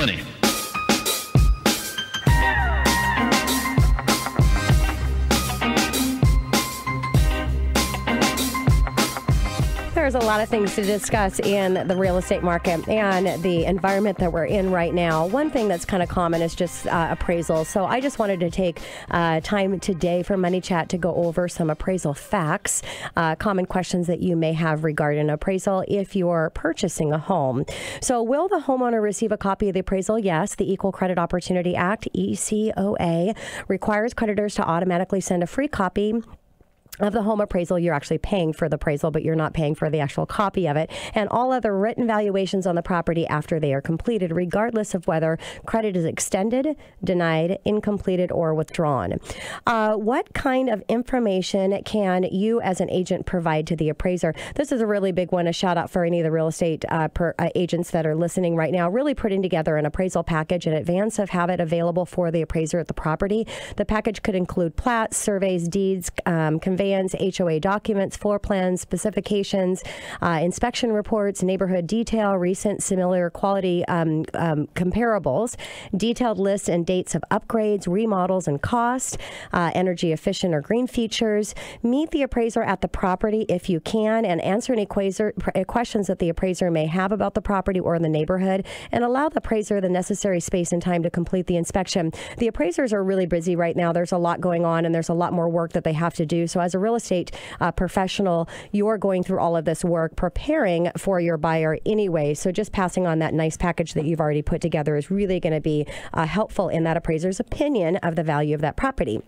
money. There's a lot of things to discuss in the real estate market and the environment that we're in right now. One thing that's kind of common is just appraisal. So I just wanted to take time today for Money Chat to go over some appraisal facts, common questions that you may have regarding appraisal if you're purchasing a home. So will the homeowner receive a copy of the appraisal? Yes. The Equal Credit Opportunity Act, ECOA, requires creditors to automatically send a free copy of the home appraisal. You're actually paying for the appraisal, but you're not paying for the actual copy of it, and all other written valuations on the property after they are completed, regardless of whether credit is extended, denied, incompleted, or withdrawn. What kind of information can you as an agent provide to the appraiser? This is a really big one. A shout out for any of the real estate agents that are listening right now, really putting together an appraisal package in advance of have it available for the appraiser at the property. The package could include plats, surveys, deeds, conveyance, HOA documents, floor plans, specifications, inspection reports, neighborhood detail, recent similar quality comparables, detailed lists and dates of upgrades, remodels and cost, energy efficient or green features. Meet the appraiser at the property if you can and answer any questions that the appraiser may have about the property or the neighborhood, and allow the appraiser the necessary space and time to complete the inspection. The appraisers are really busy right now. There's a lot going on and there's a lot more work that they have to do. So as a real estate professional, you're going through all of this work preparing for your buyer anyway. So just passing on that nice package that you've already put together is really going to be helpful in that appraiser's opinion of the value of that property.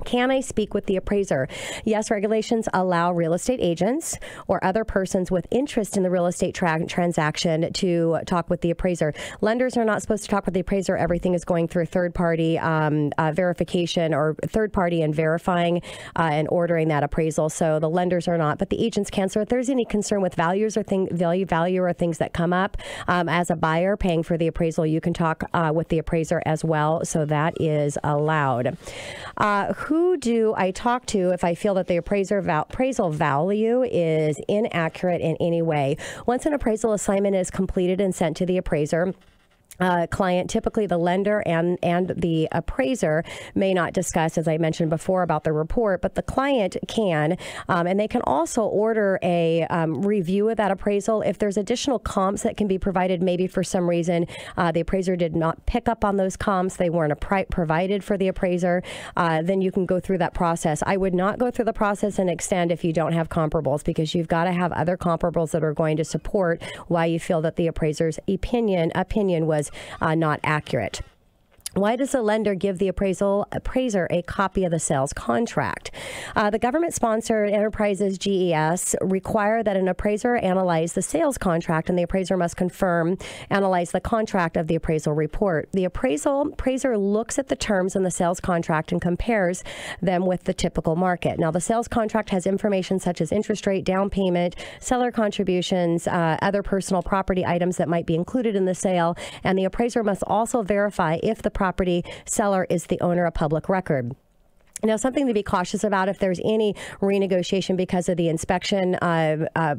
Can I speak with the appraiser? Yes, regulations allow real estate agents or other persons with interest in the real estate transaction to talk with the appraiser. Lenders are not supposed to talk with the appraiser. Everything is going through third-party verification or third-party and verifying and ordering that appraisal. So the lenders are not, but the agents can. So if there's any concern with values or value or things that come up as a buyer paying for the appraisal, you can talk with the appraiser as well. So that is allowed. Who do I talk to if I feel that the appraisal value is inaccurate in any way? Once an appraisal assignment is completed and sent to the appraiser, client, typically the lender and the appraiser may not discuss, as I mentioned before, about the report, but the client can, and they can also order a review of that appraisal. If there's additional comps that can be provided, maybe for some reason the appraiser did not pick up on those comps, they weren't provided for the appraiser, then you can go through that process. I would not go through the process and extend if you don't have comparables, because you've got to have other comparables that are going to support why you feel that the appraiser's opinion was not accurate. Why does the lender give the appraiser a copy of the sales contract? The government-sponsored enterprises, GES, require that an appraiser analyze the sales contract, and the appraiser must analyze the contract of the appraisal report. The appraiser looks at the terms in the sales contract and compares them with the typical market. Now, the sales contract has information such as interest rate, down payment, seller contributions, other personal property items that might be included in the sale, and the appraiser must also verify if the property seller is the owner of public record. Now, something to be cautious about if there's any renegotiation because of the inspection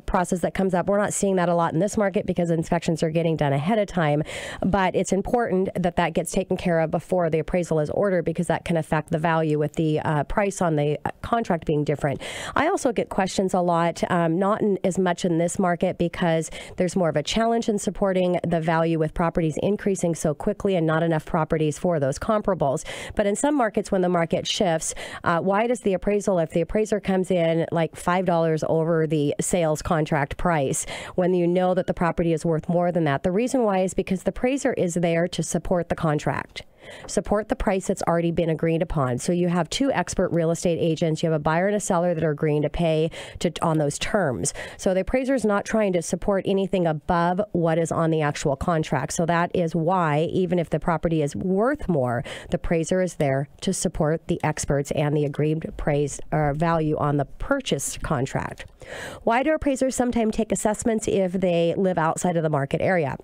process that comes up. We're not seeing that a lot in this market because inspections are getting done ahead of time, but it's important that that gets taken care of before the appraisal is ordered, because that can affect the value with the price on the contract being different. I also get questions a lot, not as much in this market because there's more of a challenge in supporting the value with properties increasing so quickly and not enough properties for those comparables. But in some markets, when the market shifts, why does the appraisal, if the appraiser comes in like $5 over the sales contract price, when you know that the property is worth more than that? The reason why is because the appraiser is there to support the contract, support the price that's already been agreed upon. So you have two expert real estate agents. You have a buyer and a seller that are agreeing to pay on those terms. So the appraiser is not trying to support anything above what is on the actual contract. So that is why, even if the property is worth more, the appraiser is there to support the experts and the agreed price or value on the purchase contract. Why do appraisers sometimes take assessments if they live outside of the market area?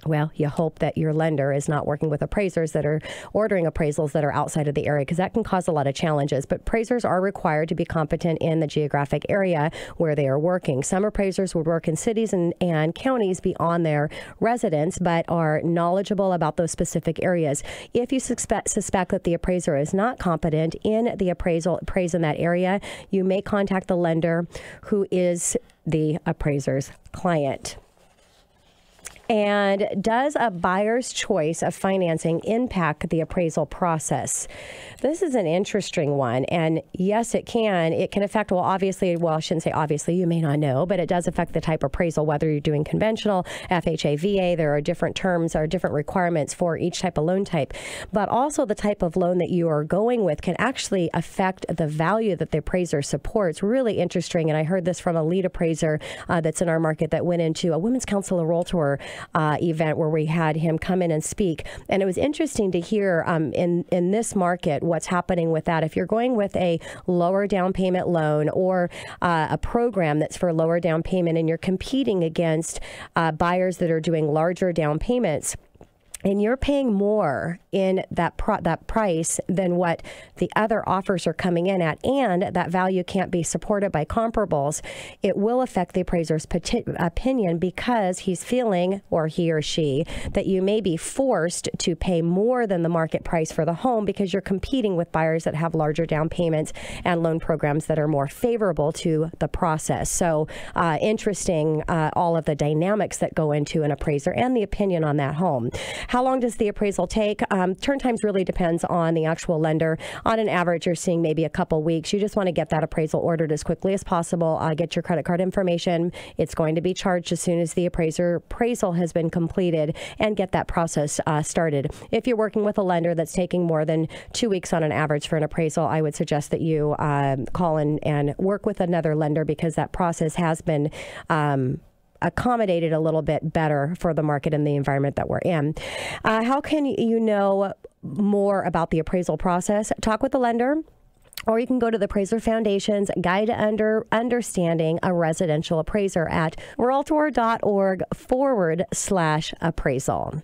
Well, you hope that your lender is not working with appraisers that are ordering appraisals that are outside of the area, because that can cause a lot of challenges. But appraisers are required to be competent in the geographic area where they are working. Some appraisers would work in cities and counties beyond their residence, but are knowledgeable about those specific areas. If you suspect that the appraiser is not competent in the appraise in that area, you may contact the lender who is the appraiser's client. And does a buyer's choice of financing impact the appraisal process? This is an interesting one. And yes, it can. It can affect, obviously, I shouldn't say obviously, you may not know, but it does affect the type of appraisal, whether you're doing conventional, FHA, VA. There are different terms or different requirements for each type of loan type. But also the type of loan that you are going with can actually affect the value that the appraiser supports. Really interesting. And I heard this from a lead appraiser that's in our market that went into a Women's Council of Realtor event where we had him come in and speak. And it was interesting to hear in this market what's happening with that. If you're going with a lower down payment loan or a program that's for lower down payment and you're competing against buyers that are doing larger down payments, and you're paying more in that price than what the other offers are coming in at, and that value can't be supported by comparables, it will affect the appraiser's opinion, because he's feeling, or he or she, that you may be forced to pay more than the market price for the home because you're competing with buyers that have larger down payments and loan programs that are more favorable to the process. So interesting, all of the dynamics that go into an appraiser and the opinion on that home. How long does the appraisal take? Turn times really depends on the actual lender. On an average, you're seeing maybe a couple weeks. You just want to get that appraisal ordered as quickly as possible. Get your credit card information. It's going to be charged as soon as the appraisal has been completed, and get that process started. If you're working with a lender that's taking more than 2 weeks on an average for an appraisal, I would suggest that you call in and work with another lender, because that process has been accommodated a little bit better for the market and the environment that we're in. How can you know more about the appraisal process? Talk with the lender. Or you can go to the Appraiser Foundation's Guide to Understanding a Residential Appraiser at realtor.org/appraisal.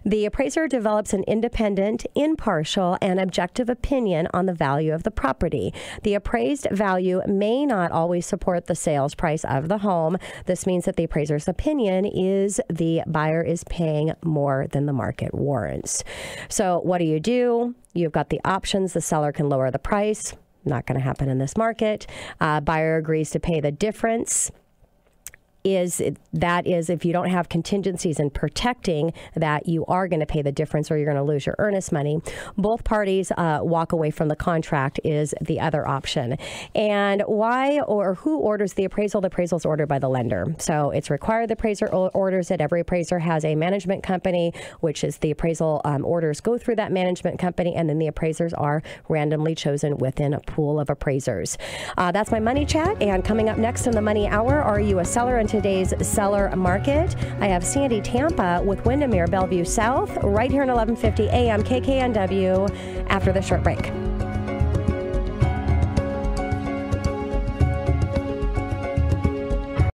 The appraiser develops an independent, impartial, and objective opinion on the value of the property. The appraised value may not always support the sales price of the home. This means that the appraiser's opinion is the buyer is paying more than the market warrants. So what do? You've got the options. The seller can lower the price. Not going to happen in this market. Buyer agrees to pay the difference. That is if you don't have contingencies in protecting that, you are going to pay the difference or you're going to lose your earnest money. Both parties walk away from the contract is the other option. And why or who orders the appraisal? The appraisal is ordered by the lender. So it's required the appraiser orders it. Every appraiser has a management company, which is the appraisal orders go through that management company, and then the appraisers are randomly chosen within a pool of appraisers. That's my money chat. And coming up next in the Money Hour, are you a seller in today's seller market? I have Sandy Tampa with Windermere Bellevue South right here in 1150 AM KKNW after the short break.